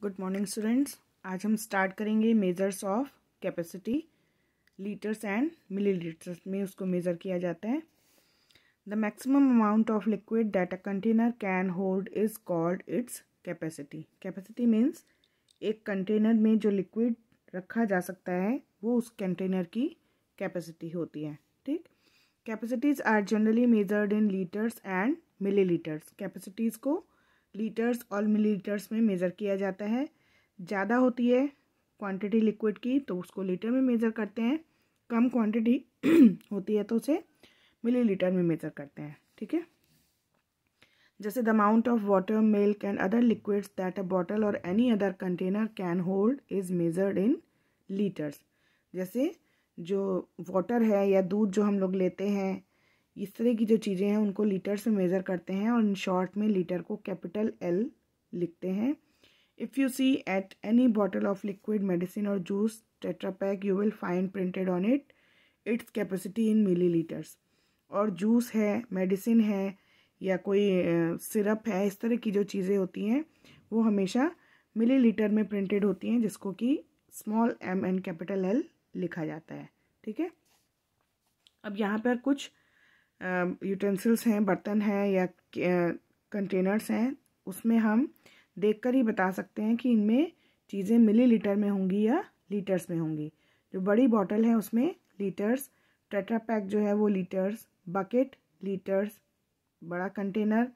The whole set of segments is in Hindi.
Good morning students. आज हम स्टार्ट करेंगे measures of capacity. Litres and millilitres में उसको मेज़र किया जाता है। The maximum amount of liquid that a container can hold is called its capacity. Capacity means एक कंटेनर में जो लिक्विड रखा जा सकता है वो उस कंटेनर की कैपेसिटी होती है। ठीक, capacities are generally measured in litres and millilitres. Capacities को लीटर्स और मिलीलीटर्स में मेज़र किया जाता है। ज़्यादा होती है क्वांटिटी लिक्विड की तो उसको लीटर में मेज़र करते हैं, कम क्वांटिटी होती है तो उसे मिलीलीटर में मेज़र करते हैं। ठीक है, जैसे the amount of water, milk and other liquids that a bottle और any other container can hold is measured in litres. जैसे जो वाटर है या दूध जो हम लोग लेते हैं, इस तरह की जो चीज़ें हैं उनको लीटर्स में मेज़र करते हैं और इन शॉर्ट में लीटर को कैपिटल L लिखते हैं। If you see at any bottle of liquid, medicine और juice tetra pack, you will find printed on it its capacity in millilitres. और जूस है, मेडिसिन है या कोई सिरप है, इस तरह की जो चीज़ें होती हैं वो हमेशा मिलीलीटर में प्रिंटेड होती हैं, जिसको कि small m and capital L लिखा जाता है। ठीक है, अब यहाँ पर कुछ यूटेंसिल्स हैं, बर्तन हैं या कंटेनर्स हैं, उसमें हम देखकर ही बता सकते हैं कि इनमें चीज़ें मिलीलीटर में होंगी या लीटर्स में होंगी। जो बड़ी बॉटल है उसमें लीटर्स, टेट्रा पैक जो है वो लीटर्स, बकेट लीटर्स, बड़ा कंटेनर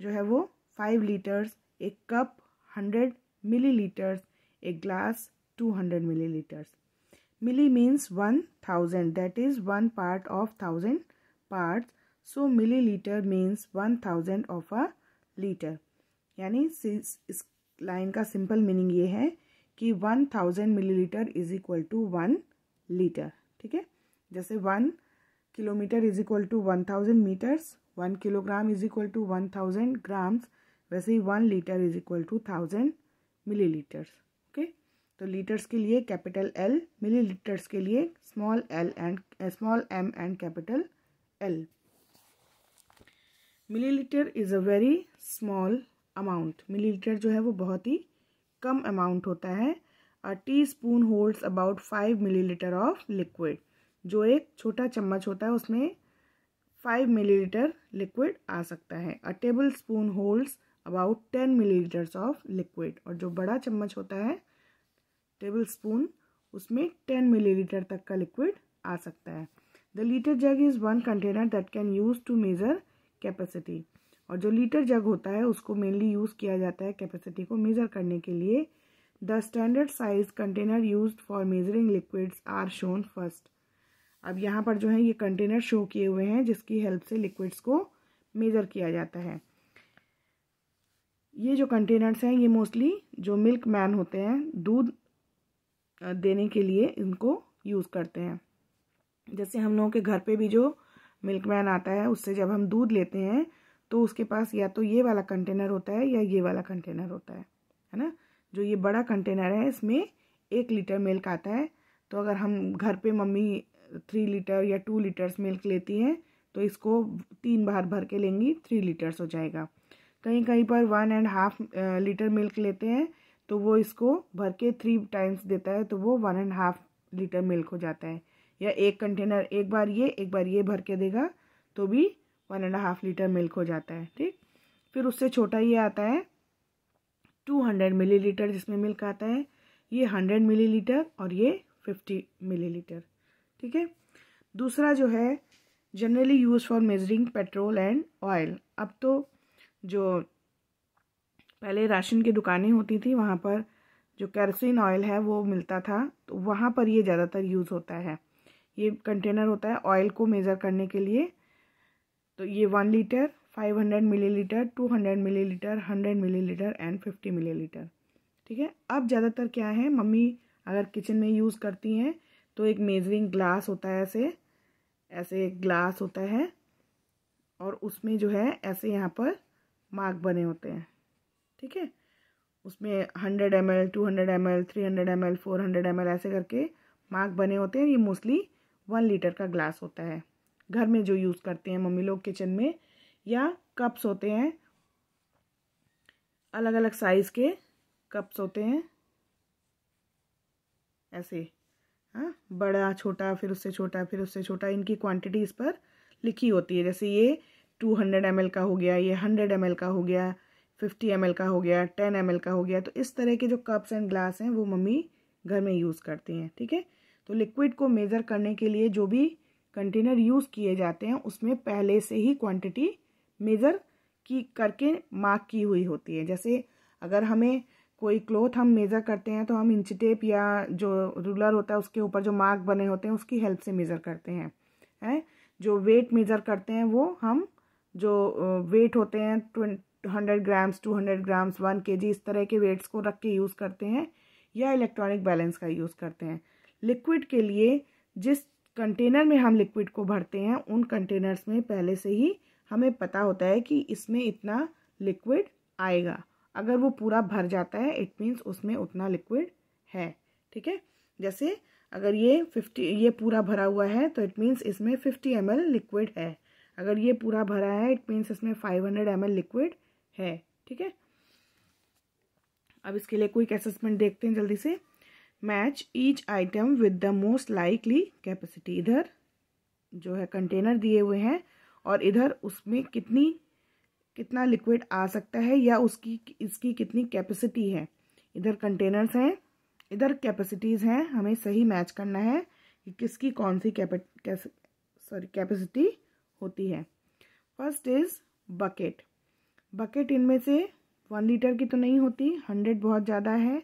जो है वो 5 लीटर्स, एक कप 100 मिलीलीटर्स, एक glass 200 millilitres. Milli means 1000, that is 1 part of 1000 parts, so milliliter means 1000 of a liter। यानी इस लाइन का सिंपल मीनिंग ये है कि 1000 millilitre is equal to 1 litre. ठीक है, जैसे 1 kilometre is equal to 1000 metres, 1 kilogram is equal to 1000 grams, वैसे ही 1 litre is equal to 1000 millilitres. Okay, तो लीटर्स के लिए कैपिटल L, मिलीलीटर्स के लिए small m and capital L। Millilitre is a very small amount. Millilitre जो है वो बहुत ही कम अमाउंट होता है। A tea spoon holds about 5 millilitre of liquid. जो एक छोटा चम्मच होता है उसमें 5 मिलीलीटर लिक्विड आ सकता है। अ table spoon holds about 10 millilitres of liquid. और जो बड़ा चम्मच होता है टेबल स्पून, उसमें 10 मिलीलीटर तक का लिक्विड आ सकता है। The litre jug is 1 container that can use to measure capacity. और जो लीटर जग होता है उसको मेनली यूज़ किया जाता है कैपेसिटी को मेज़र करने के लिए। The standard size container used for measuring liquids are shown first. अब यहाँ पर जो है ये कंटेनर शो किए हुए हैं जिसकी हेल्प से लिक्विड्स को मेज़र किया जाता है। ये जो कंटेनर्स हैं ये मोस्टली जो मिल्क मैन होते हैं, दूध देने के लिए इनको यूज़ करते हैं। जैसे हम लोगों के घर पे भी जो मिल्कमैन आता है उससे जब हम दूध लेते हैं तो उसके पास या तो ये वाला कंटेनर होता है या ये वाला कंटेनर होता है ना। जो ये बड़ा कंटेनर है इसमें 1 लीटर मिल्क आता है। तो अगर हम घर पे मम्मी 3 लीटर या 2 लीटर्स मिल्क लेती हैं तो इसको 3 बार भर के लेंगी, 3 लीटर्स हो जाएगा। कहीं कहीं पर 1.5 लीटर मिल्क लेते हैं तो वो इसको भर के 3 टाइम्स देता है, तो वो 1.5 लीटर मिल्क हो जाता है। या एक कंटेनर एक बार ये भर के देगा तो भी 1.5 लीटर मिल्क हो जाता है। ठीक, फिर उससे छोटा ये आता है 200 मिलीलीटर जिसमें मिल्क आता है, ये 100 मिलीलीटर और ये 50 मिलीलीटर। ठीक है, दूसरा जो है generally use for measuring petrol and oil. अब तो जो पहले राशन की दुकानें होती थी वहाँ पर जो केरोसिन ऑयल है वो मिलता था, तो वहाँ पर ये ज़्यादातर यूज़ होता है। ये कंटेनर होता है ऑयल को मेज़र करने के लिए। तो ये 1 litre, 500 millilitre, 200 millilitre, 100 millilitre and 50 millilitre. ठीक है, अब ज़्यादातर क्या है, मम्मी अगर किचन में यूज़ करती हैं तो एक मेजरिंग ग्लास होता है, ऐसे एक ग्लास होता है और उसमें जो है ऐसे यहाँ पर मार्क बने होते हैं। ठीक है, उसमें 100 ml, 200 ml, 300 ml, 400 ml ऐसे करके मार्क बने होते हैं। ये मोस्टली 1 लीटर का ग्लास होता है घर में जो यूज़ करते हैं मम्मी लोग किचन में। या कप्स होते हैं, अलग अलग साइज़ के कप्स होते हैं ऐसे, हाँ, बड़ा छोटा, फिर उससे छोटा, फिर उससे छोटा, इनकी क्वांटिटी इस पर लिखी होती है। जैसे ये 200 ml का हो गया, ये 100 ml का हो गया, 50 ml का हो गया, 10 ml का हो गया। तो इस तरह के जो कप्स एंड ग्लास हैं वो मम्मी घर में यूज़ करती हैं, ठीक है। तो लिक्विड को मेज़र करने के लिए जो भी कंटेनर यूज़ किए जाते हैं उसमें पहले से ही क्वांटिटी मेज़र की करके मार्क की हुई होती है। जैसे अगर हमें कोई क्लॉथ हम मेज़र करते हैं तो हम इंच टेप या जो रूलर होता है उसके ऊपर जो मार्क बने होते हैं उसकी हेल्प से मेज़र करते हैं। जो वेट मेज़र करते हैं वो हम जो वेट होते हैं 100 ग्राम्स, 200 ग्राम्स, 1 kg, इस तरह के वेट्स को रख के यूज़ करते हैं, या इलेक्ट्रॉनिक बैलेंस का यूज़ करते हैं। लिक्विड के लिए जिस कंटेनर में हम लिक्विड को भरते हैं उन कंटेनर्स में पहले से ही हमें पता होता है कि इसमें इतना लिक्विड आएगा। अगर वो पूरा भर जाता है इट मीन्स उसमें उतना लिक्विड है, ठीक है। जैसे अगर ये पूरा भरा हुआ है तो इट मीन्स इसमें 50 ml लिक्विड है। अगर ये पूरा भरा है इट मीन्स इसमें 500 ml लिक्विड है, ठीक है। अब इसके लिए क्विक असेसमेंट देखते हैं जल्दी से। Match each item with the most likely capacity. इधर जो है कंटेनर दिए हुए हैं और इधर उसमें कितना लिक्विड आ सकता है या इसकी कितनी कैपेसिटी है। इधर कंटेनर्स हैं, इधर कैपेसिटीज़ हैं, हमें सही मैच करना है कि किसकी कौन सी कैपेसिटी होती है। First is bucket. बकेट इनमें से 1 लीटर की तो नहीं होती, 100 बहुत ज़्यादा है,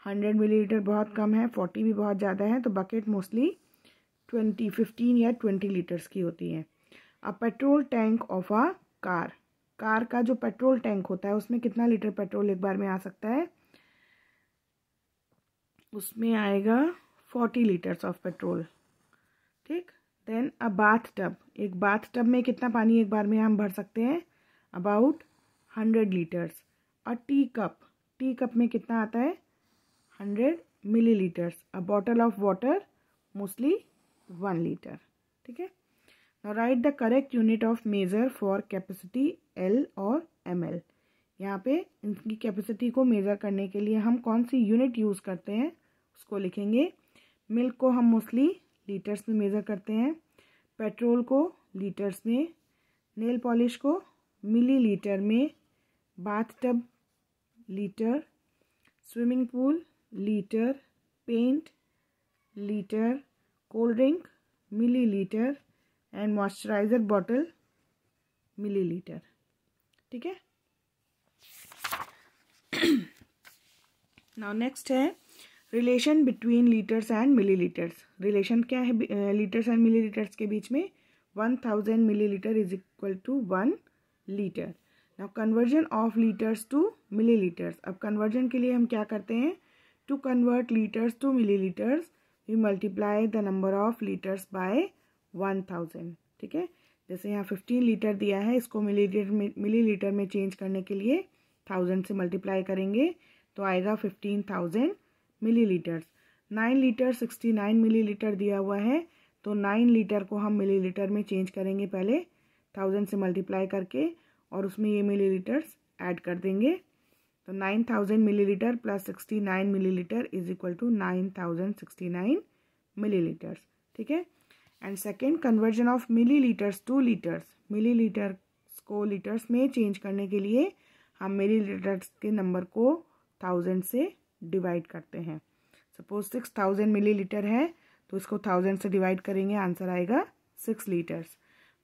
100 मिलीलीटर बहुत कम है, 40 भी बहुत ज़्यादा है। तो बकेट मोस्टली 15 या 20 लीटर्स की होती है। A petrol tank of a car का जो पेट्रोल टैंक होता है उसमें कितना लीटर पेट्रोल एक बार में आ सकता है, उसमें आएगा 40 लीटर्स ऑफ पेट्रोल, ठीक। Then a bathtub. एक बाथ टब में कितना पानी एक बार में हम भर सकते हैं, about 100 litres. A tea cup में कितना आता है, 100 millilitres. A bottle of water mostly 1 litre, ठीक है। Now write the correct unit of measure for capacity L और ml। यहाँ पे इनकी कैपेसिटी को मेज़र करने के लिए हम कौन सी यूनिट यूज़ करते हैं उसको लिखेंगे। मिल्क को हम मोस्टली लीटर्स में मेज़र करते हैं, पेट्रोल को लीटर्स में, नेल पॉलिश को मिलीलीटर में, bathtub litre, swimming pool litre, paint litre, cold drink millilitre and moisturiser bottle millilitre, ठीक है। नाउ नेक्स्ट है relation between litres and millilitres. Relation क्या है लीटर्स एंड मिलीलीटर्स के बीच में, 1000 millilitre is equal to 1 litre. Now conversion of litres to millilitres. अब कन्वर्जन के लिए हम क्या करते हैं, to convert litres to millilitres we multiply the number of litres by 1000, ठीक है। जैसे यहाँ 15 लीटर दिया है, इसको मिलीलीटर में चेंज करने के लिए 1000 से मल्टीप्लाई करेंगे तो आएगा 15,000 मिलीलीटर्स। 9 लीटर 69 मिलीलीटर दिया हुआ है, तो 9 लीटर को हम मिलीलीटर में चेंज करेंगे पहले 1000 से मल्टीप्लाई करके, और उसमें ये मिलीलीटर्स ऐड कर देंगे। तो 9000 millilitre plus 69 millilitre is equal to 9069 millilitres, ठीक है। And second, conversion of millilitres to litres. Millilitres को लीटर्स में चेंज करने के लिए हम मिलीलीटर्स के नंबर को 1000 से डिवाइड करते हैं। सपोज 6000 मिलीलीटर है तो इसको 1000 से डिवाइड करेंगे, आंसर आएगा 6 लीटर्स।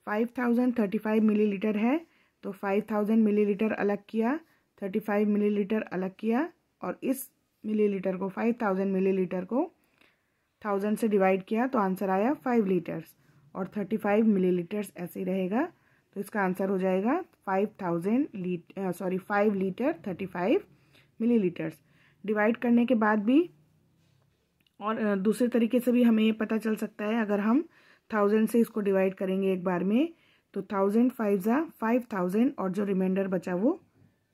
5035 मिलीलीटर है तो 5000 मिलीलीटर अलग किया, 35 मिलीलीटर अलग किया, और इस मिलीलीटर को 5000 मिलीलीटर को 1000 से डिवाइड किया तो आंसर आया 5 लीटर्स, और 35 मिलीलीटर्स ऐसे ही रहेगा। तो इसका आंसर हो जाएगा 5 लीटर 35 मिलीलीटर्स। डिवाइड करने के बाद भी और दूसरे तरीके से भी हमें ये पता चल सकता है, अगर हम 1000 से इसको डिवाइड करेंगे एक बार में तो 1000 5 5000 और जो रिमाइंडर बचा वो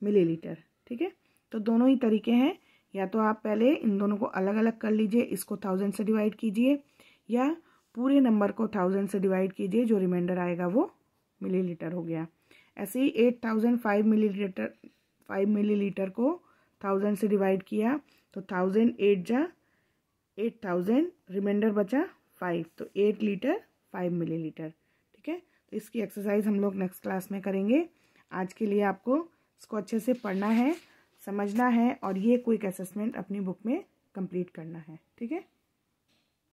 मिलीलीटर, ठीक है। तो दोनों ही तरीके हैं, या तो आप पहले इन दोनों को अलग अलग कर लीजिए, इसको 1000 से डिवाइड कीजिए, या पूरे नंबर को 1000 से डिवाइड कीजिए, जो रिमाइंडर आएगा वो मिलीलीटर हो गया। ऐसे ही 8005 मिलीलीटर को 1000 से डिवाइड किया तो 1000 8 जा 8000, रिमाइंडर बचा 5, तो 8 लीटर 5 मिलीलीटर। ठीक है, तो इसकी एक्सरसाइज हम लोग नेक्स्ट क्लास में करेंगे। आज के लिए आपको इसको अच्छे से पढ़ना है, समझना है और ये क्विक असेसमेंट अपनी बुक में कंप्लीट करना है। ठीक है।